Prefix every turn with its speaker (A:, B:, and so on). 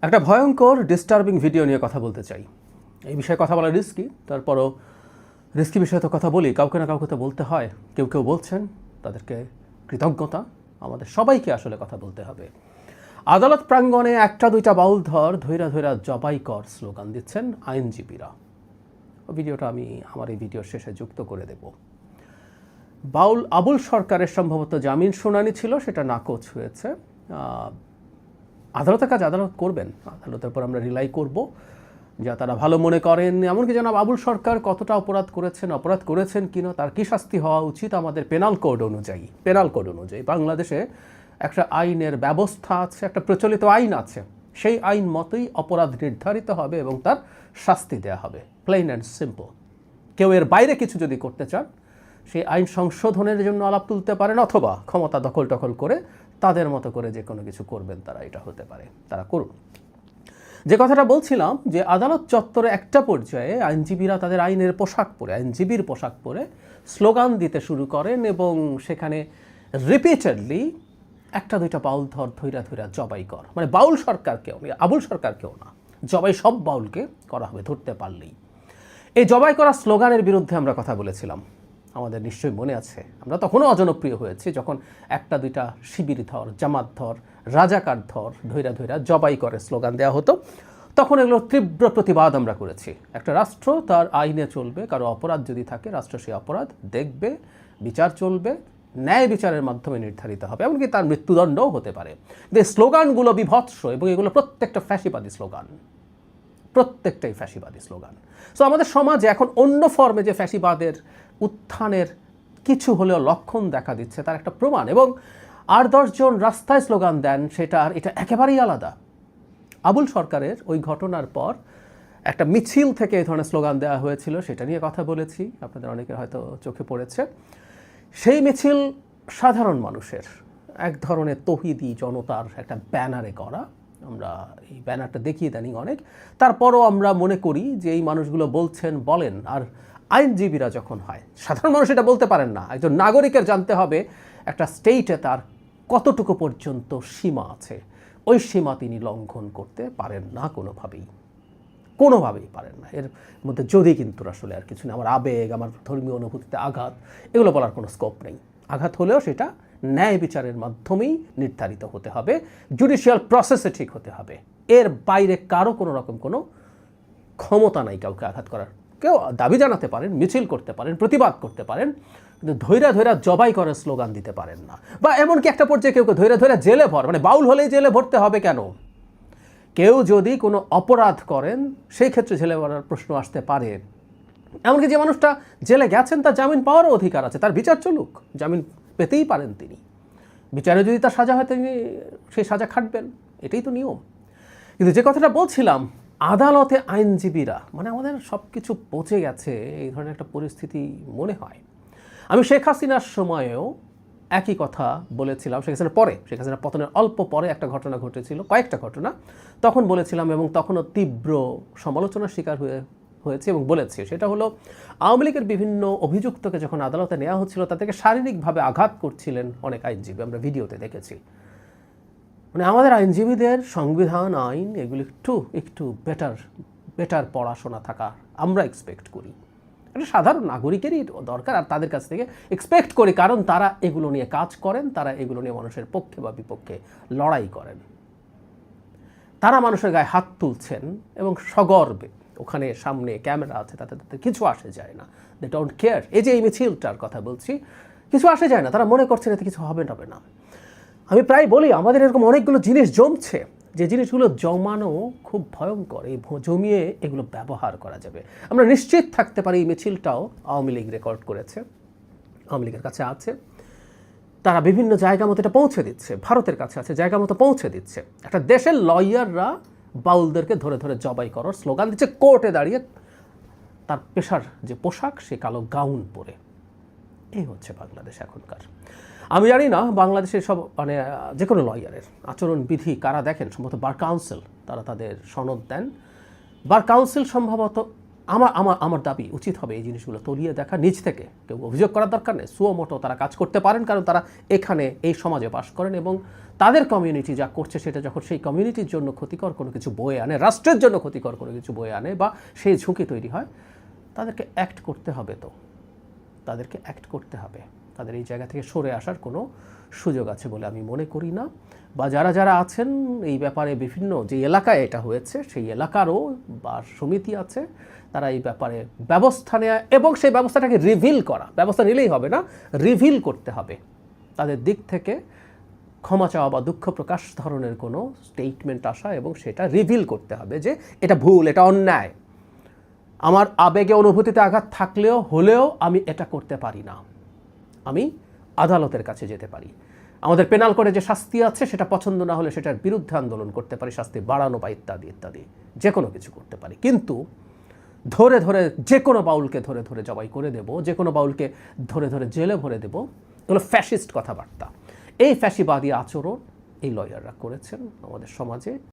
A: একটা ভয়ঙ্কর disturbing video নিয়ে কথা বলতে চাই। এই বিষয়ে কথা বলা রিস্কি, তারপরও রিস্কি বিষয়ে তো কথা বলি, কাউকে না কাউকে তো বলতে হয়। কেউ কেউ বলছেন, তাদেরকে কৃতজ্ঞতা। আমাদের সবাইকে আসলে কথা বলতে হবে। আদালত প্রাঙ্গণে একটা দুইটা বাউল ধৈরা ধৈরা জবাই কর স্লোগান দিচ্ছেন আইনজীবীরা। ভিডিওটা আমি আমার এই ভিডিওর শেষে যুক্ত করে দেব। আবুল সরকারের সম্ভবত জামিন শুনানি ছিল, সেটা নাকচ হয়েছে। আদালতের কাজ আদালত করবেন, আদালতের পর আমরা রিলাই করব যা তারা ভালো মনে করেন। এমনকি জনাব আবুল সরকার কতটা অপরাধ করেছেন কিনা, তার কী শাস্তি হওয়া উচিত আমাদের পেনাল কোড অনুযায়ী বাংলাদেশে একটা আইনের ব্যবস্থা আছে, একটা প্রচলিত আইন আছে। সেই আইন মতোই অপরাধ নির্ধারিত হবে এবং তার শাস্তি দেওয়া হবে, প্লেন অ্যান্ড সিম্পল। কেউ এর বাইরে কিছু যদি করতে চান, সেই আইন সংশোধনের জন্য আলাপ তুলতে পারেন, অথবা ক্ষমতা দখল করে তাদের মতো করে যে কোনো কিছু করবেন তারা, এটা হতে পারে, তারা করুন। যে কথাটা বলছিলাম, যে আদালত চত্বরে একটা পর্যায়ে আইনজীবীরা তাদের আইনজীবীর পোশাক পরে স্লোগান দিতে শুরু করেন এবং সেখানে রিপিটেডলি একটা দুইটা বাউল ধৈরা জবাই কর, মানে আবুল সরকারকেও না, জবাই সব বাউলকে করা হবে ধরতে পারলেই। এই জবাই করা স্লোগানের বিরুদ্ধে আমরা কথা বলেছিলাম, আমাদের নিশ্চয়ই মনে আছে। আমরা তখনও অজনপ্রিয় হয়েছি যখন একটা দুইটা শিবির ধর, জামাত ধর, রাজাকার ধর ধৈরা জবাই করে স্লোগান দেওয়া হতো। তখন এগুলোর তীব্র প্রতিবাদ আমরা করেছি। একটা রাষ্ট্র তার আইনে চলবে, কারো অপরাধ যদি থাকে রাষ্ট্র সেই অপরাধ দেখবে, বিচার চলবে, ন্যায় বিচারের মাধ্যমে নির্ধারিত হবে, এমনকি তার মৃত্যুদণ্ডও হতে পারে। কিন্তু এই স্লোগানগুলো বিভৎস এবং এগুলো প্রত্যেকটাই ফ্যাসিবাদী স্লোগান। সো আমাদের সমাজে এখন অন্য ফর্মে যে ফ্যাসিবাদের উত্থানের কিছু হলেও লক্ষণ দেখা দিচ্ছে, তার একটা প্রমাণ। এবং 8-10 জন রাস্তায় স্লোগান দেন, এটা একেবারেই আলাদা। আবুল সরকারের ওই ঘটনার পর একটা মিছিল থেকে এই ধরনের স্লোগান দেওয়া হয়েছিল, সেটা নিয়ে কথা বলেছি, আপনাদের অনেকের হয়তো চোখে পড়েছে। সেই মিছিল সাধারণ মানুষের এক ধরনের তৌহিদি জনতার একটা ব্যানারে করা। আমরা এই ব্যানারটা দেখিয়ে দেনি অনেক, তারপরও আমরা মনে করি যে এই মানুষগুলো বলেন। আর আইনজীবীরা যখন হয়, সাধারণ মানুষ এটা বলতে পারেন না। একজন নাগরিকের জানতে হবে একটা স্টেটে তার কতটুকু পর্যন্ত সীমা আছে, ওই সীমা তিনি লঙ্ঘন করতে পারেন না, কোনোভাবেই পারেন না। এর মধ্যে যদি কিন্তু আসলে আর কিছু নেই, আমার আবেগ, আমার ধর্মীয় অনুভূতিতে আঘাত, এগুলো বলার কোনো স্কোপ নেই। আঘাত হলেও সেটা ন্যায় বিচারের মাধ্যমেই নির্ধারিত হতে হবে, জুডিশিয়াল প্রসেসে ঠিক হতে হবে। এর বাইরে কারো কোনো রকম কোনো ক্ষমতা নাই কাউকে আঘাত করার। কেউ দাবি জানাতে পারেন, মিছিল করতে পারেন, প্রতিবাদ করতে পারেন, কিন্তু ধৈরা জবাই করার স্লোগান দিতে পারেন না। বা এমনকি একটা পর্যায়ে কেউ ধৈরা জেলে মানে বাউল হলেই জেলে ভরতে হবে কেন? কেউ যদি কোনো অপরাধ করেন সেই ক্ষেত্রে জেলে ভরার প্রশ্ন আসতে পারে। এমনকি যে মানুষটা জেলে গেছেন তার জামিন পাওয়ারও অধিকার আছে, তার বিচার চলুক, জামিন পেতেই পারেন তিনি। বিচারে যদি তার সাজা হয় তিনি সেই সাজা খাটবেন, এটাই তো নিয়ম। কিন্তু যে কথাটা বলছিলাম, আদালতে আইনজীবীরা, মানে আমাদের সব কিছু পচে গেছে, এই ধরনের একটা পরিস্থিতি মনে হয়। আমি শেখ হাসিনার সময়েও একই কথা বলেছিলাম। শেখ হাসিনার পতনের অল্প পরে একটা ঘটনা ঘটেছিল, কয়েকটা ঘটনা, তখন বলেছিলাম এবং তখনও তীব্র সমালোচনার শিকার হয়েছে এবং বলেছি। সেটা হলো, আওয়ামী লীগের বিভিন্ন অভিযুক্তকে যখন আদালতে নেওয়া হচ্ছিল তাদেরকে শারীরিকভাবে আঘাত করছিলেন অনেক আইনজীবী, আমরা ভিডিওতে দেখেছি। মানে আমাদের আইনজীবীদের সংবিধান, আইন, এগুলি একটু বেটার পড়াশোনা থাকা আমরা এক্সপেক্ট করি। এটা সাধারণ নাগরিকেরই দরকার, আর তাদের কাছ থেকে এক্সপেক্ট করি, কারণ তারা এগুলো নিয়ে কাজ করেন, তারা এগুলো নিয়ে মানুষের পক্ষে বা বিপক্ষে লড়াই করেন, তারা মানুষের গায়ে হাত তুলছেন এবং সগর্বে, ওখানে সামনে ক্যামেরা আছে, তাদের কিছু আসে যায় না, দে ডোন্ট কেয়ার। এই যে এই মিছিলটার কথা বলছি, কিছু আসে যায় না, তারা মনে করছেন এতে কিছু হবে না। আমি প্রায় বলি, আমাদের এরকম অনেকগুলো জিনিস জমছে, যে জিনিসগুলো জমানো খুব ভয়ঙ্কর। এই জমিয়ে এগুলো ব্যবহার করা যাবে। আমরা নিশ্চিত থাকতে পারি এই মিছিলটাও আওয়ামী লীগ রেকর্ড করেছে, আওয়ামী লীগের কাছে আছে, তারা বিভিন্ন জায়গা মতো এটা পৌঁছে দিচ্ছে, ভারতের কাছে আছে, জায়গা মতো পৌঁছে দিচ্ছে। একটা দেশের লয়াররা বাউলদেরকে ধরে জবাই করার স্লোগান দিচ্ছে, কোর্টে দাঁড়িয়ে তার পেশার যে পোশাক, সে কালো গাউন পরে। এই হচ্ছে বাংলাদেশ এখনকার। আমি জানি না বাংলাদেশের সব মানে যে কোনো লয়ারের আচরণবিধি কারা দেখেন, সম্ভবত বার কাউন্সিল, তারা তাদের সনদ দেন। বার কাউন্সিল সম্ভবত আমার আমার আমার দাবি উচিত হবে এই জিনিসগুলো তলিয়ে দেখা নিজ থেকে। কেউ অভিযোগ করার দরকার নেই, সুমোটো তারা কাজ করতে পারেন, কারণ তারা এখানে এই সমাজে বাস করেন এবং তাদের কমিউনিটি যা করছে সেটা যখন সেই কমিউনিটির জন্য ক্ষতিকর কোনো কিছু বয়ে আনে, রাষ্ট্রের জন্য ক্ষতিকর কোনো কিছু বয়ে আনে বা সেই ঝুঁকি তৈরি হয়, তাদেরকে অ্যাক্ট করতে হবে। তাদেরকে অ্যাক্ট করতে হবে। তাদের এই জায়গা থেকে সরে আসার কোনো সুযোগ আছে বলে আমি মনে করি না। বা যারা যারা আছেন এই ব্যাপারে, বিভিন্ন যে এলাকায় এটা হয়েছে সেই এলাকারও বা সমিতি আছে, তারা এই ব্যাপারে ব্যবস্থা নেওয়া এবং সেই ব্যবস্থাটাকে রিভিল করা, ব্যবস্থা নিলেই হবে না, রিভিল করতে হবে। তাদের দিক থেকে ক্ষমা চাওয়া বা দুঃখ প্রকাশ ধরনের কোনো স্টেটমেন্ট আসা এবং সেটা রিভিল করতে হবে যে এটা ভুল, এটা অন্যায়, আমার আবেগে অনুভূতিতে আঘাত হলেও আমি এটা করতে পারি না, আমি আদালতের কাছে যেতে পারি। আমাদের পেনাল কোডে যে শাস্তি আছে সেটা পছন্দ না হলে সেটার বিরুদ্ধে আন্দোলন করতে পারি, শাস্তি বাড়ানো বা ইত্যাদি ইত্যাদি যে কোনো কিছু করতে পারি। কিন্তু ধরে ধরে যে কোনো বাউলকে ধরে ধরে জবাই করে দেব, যে কোনো বাউলকে ধরে ধরে জেলে ভরে দেব, এগুলো ফ্যাসিস্ট কথাবার্তা। এই ফ্যাসিবাদী আচরণ এই লয়াররা করেছেন আমাদের সমাজে।